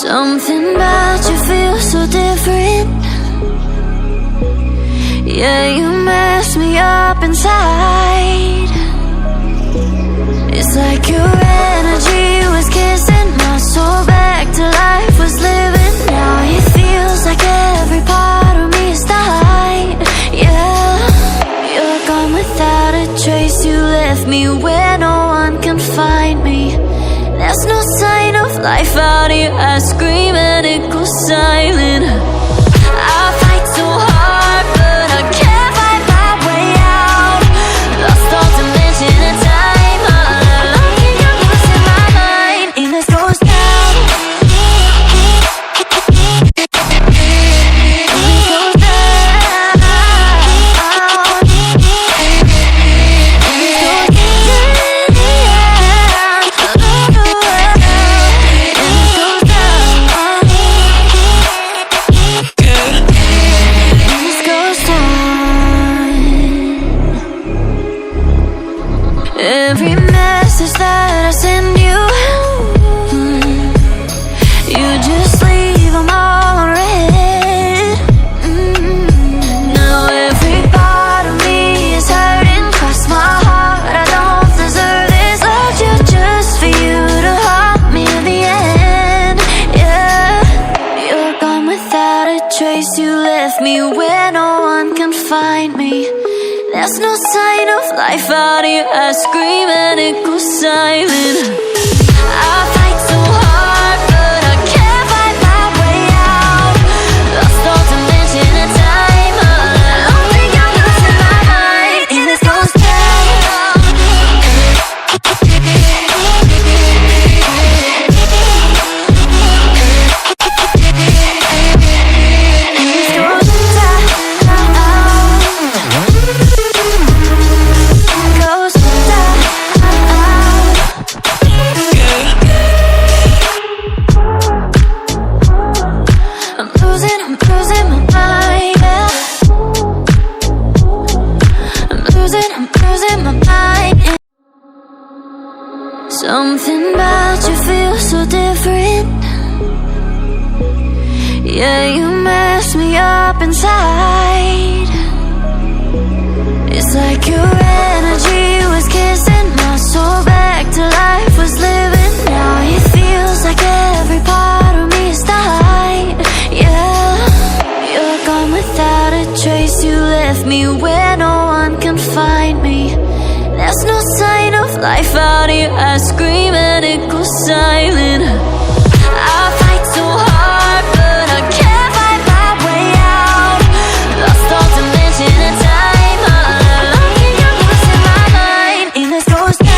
Something about you feels so different. Yeah, you mess me up inside. It's like your energy was kissing my soul back to life, was living. Now it feels like every part of me is died. Yeah, you're gone without a trace. You left me where no one can find me. There's no sign of life out here. I scream and it goes silent. I fight so hard, but I can't find my way out. Lost all dimension and time. All alone, think I'm losing my mind. And this goes down. Every message that I send you, you just leave them all unread. Now every part of me is hurting. Cross my heart, I don't deserve this. Loved you just for you to haunt me in the end. Yeah, you're gone without a trace. You left me where no one can find me. There's no sign of life out here. I scream and it goes silent. I fight so hard, but I can't find my way out. Lost all dimension and time. All alone, think I'm losing my mind. And this goes down. Something about you feels so different. Yeah, you mess me up inside. It's like your energy was kissing my soul back to life, was living. Now it feels like every part of me is died. Yeah, you're gone without a trace. You left me where no one can find me. There's no sign of life out here. I scream and it goes silent. I fight so hard, but I can't find my way out. Lost all dimension and time. All alone, think I'm losing my mind. And this goes down.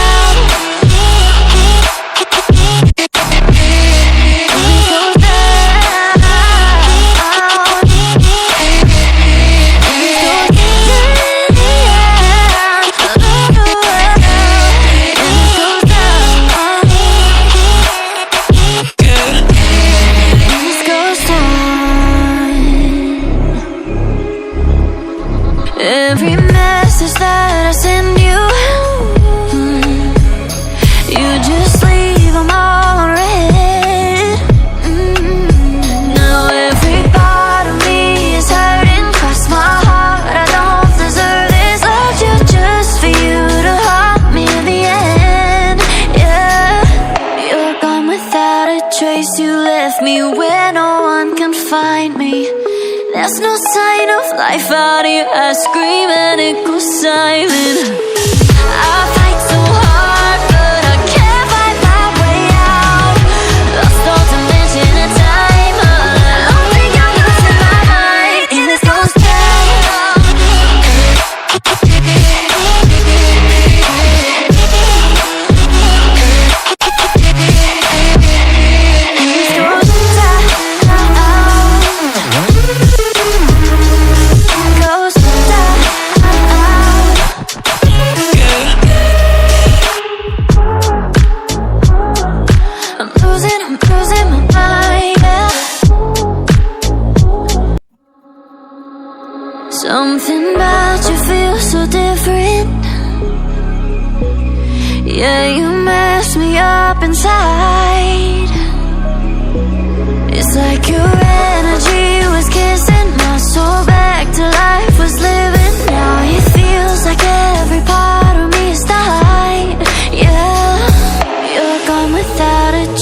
Every message that I send you, you just leave them all unread. Now every part of me is hurting. Cross my heart, I don't deserve this. Loved you just for you to haunt me in the end. Yeah, you're gone without a trace. You left me where no one can find me. There's no sign of life out here. I scream and it goes silent. I fight so hard, but I can't find my way out. Lost all dimension and time. All alone, think I'm losing my mind. And this goes down. Something about you feels so different. Yeah, you mess me up inside.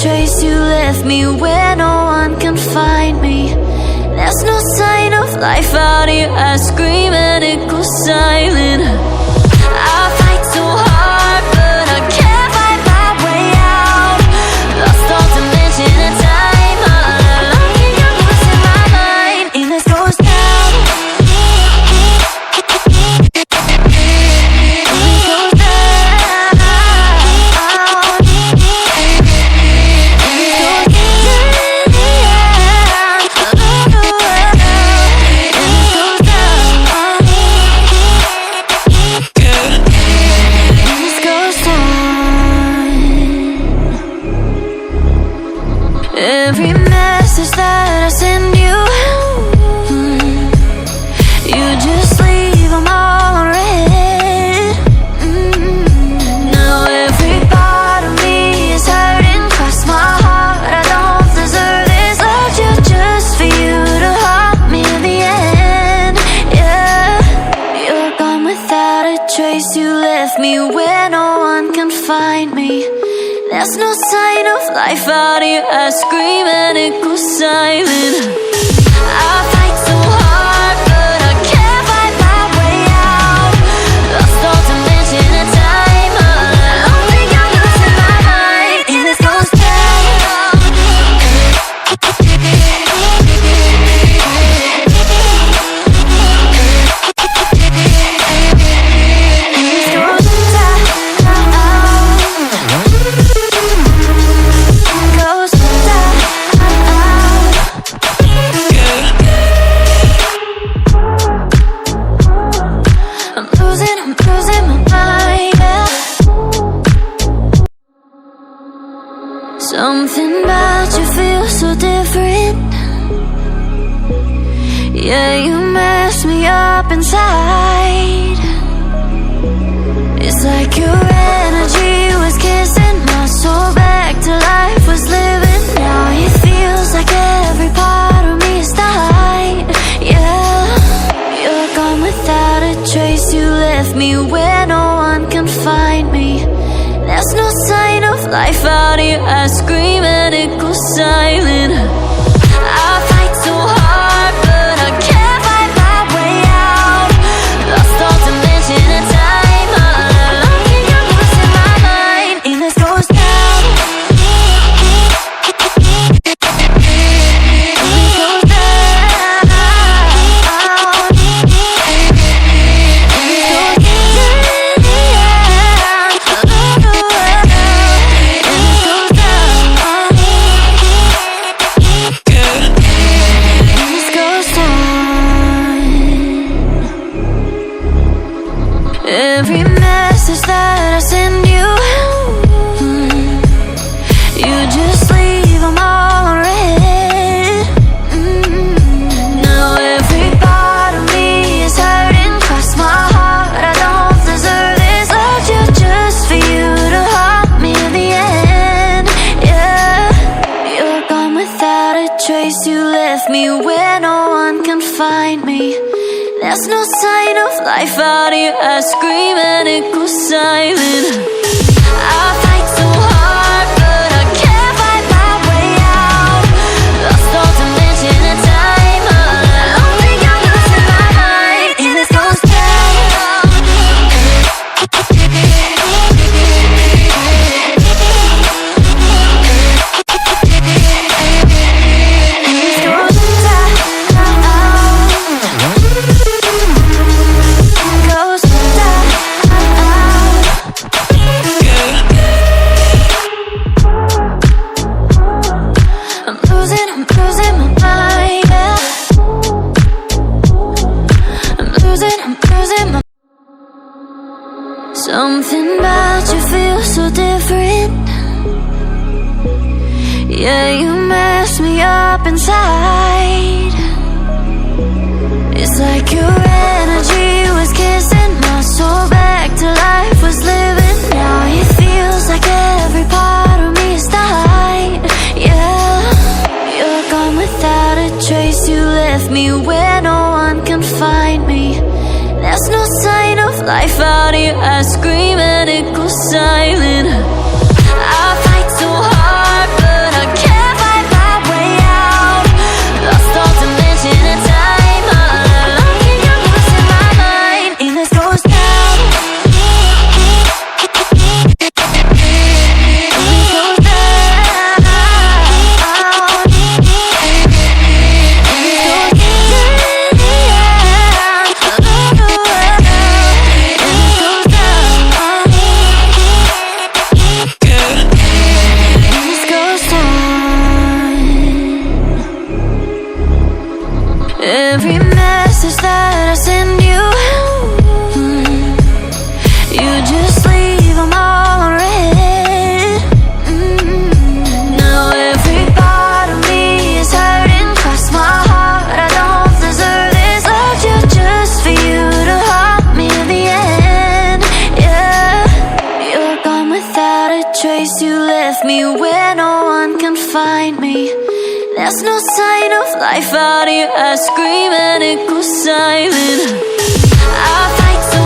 trace. You left me where no one can find me. There's no sign of life out here. I scream and it goes silent. I fight so hard, but I can't find my way out. Lost all dimension and time. All alone, I'm losing my mind. And this goes down. Every message that I send you, you just leave them all unread. Now every part of me is hurting, cross my heart. I don't deserve this love, just for you to haunt me in the end. Yeah, you're gone without a trace. You left me where no one can find me. There's no sign of life out here. I scream and it goes silent. I fight so hard, but I can't find my way out. Lost all dimension and time. All alone, think I'm losing my mind. And this goes down. Something about you feels so different. Yeah, you mess me up inside. It's like your energy was kissing my soul back to life, was living. Now it feels like every part of me is died. Yeah, you're gone without a trace. You left me where no one can find me. There's no sign of life out here. I scream and it goes silent. I fight so hard, but I can't find my way out. Lost all dimension and time. All alone, think I'm losing my mind. And this goes down. Every message that I send you, you just leave them all unread. Now every part of me is hurting, cross my heart. I don't deserve this love, just for you to haunt me in the end. Yeah, you're gone without a trace. You left me where no one can find me. There's no sign of life out here. I scream and it goes silent. I fight so hard, but I can't find my way out. Lost all dimension and time. All alone, think I'm losing my mind. And this goes down. Something about you feels so different. Yeah, you mess me up inside. It's like your energy was kissing my soul back to life, was living. Now it feels like every part of me is died. Yeah, you're gone without a trace. You left me where no one can find me. There's no sign of life out here. I scream and it goes silent. I fight so hard, but messages that I send you, you just leave them all unread. Now every part of me is hurting, cross my heart, I don't deserve this. Loved you just for you to haunt me in the end, yeah. You're gone without a trace, you left me where no one can find me. There's no sign of life out here, I scream and it goes silent. I fight so